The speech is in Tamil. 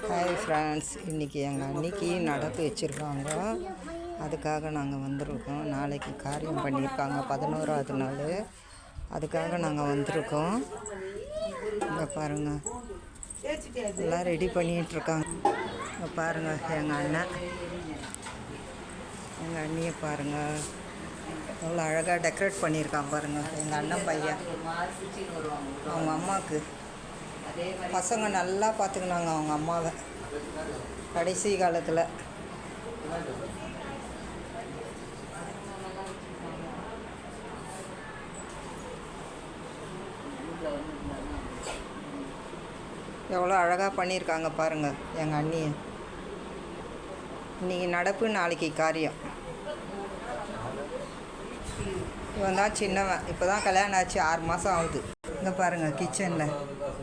ஹாய் ஃப்ரெண்ட்ஸ், இன்றைக்கி எங்கள் அன்னைக்கு நடப்பு வச்சுருக்காங்க. அதுக்காக நாங்கள் வந்திருக்கோம். நாளைக்கு காரியம் பண்ணியிருக்காங்க, 11வது நாள். அதுக்காக நாங்கள் வந்திருக்கோம். இங்கே பாருங்கள், எல்லாம் ரெடி பண்ணிகிட்ருக்காங்க. இங்கே பாருங்கள், எங்கள் அண்ணன் எங்கள் அண்ணியை பாருங்கள், எவ்வளோ அழகாக டெக்கரேட் பண்ணியிருக்கான் பாருங்கள். எங்கள் அண்ணன் பையன் அவங்க அம்மாவுக்கு பசங்க நல்லா பார்த்துக்கினாங்க அவங்க அம்மாவை கடைசி காலத்தில். எவ்வளோ அழகாக பண்ணியிருக்காங்க பாருங்கள் எங்கள் அண்ணியை. இன்றைக்கி நடப்பு, நாளைக்கு காரியம். இவன் தான் சின்னவன், இப்போ தான் கல்யாணம் ஆச்சு, 6 மாதம் ஆகுது. இங்கே பாருங்கள் கிச்சனில்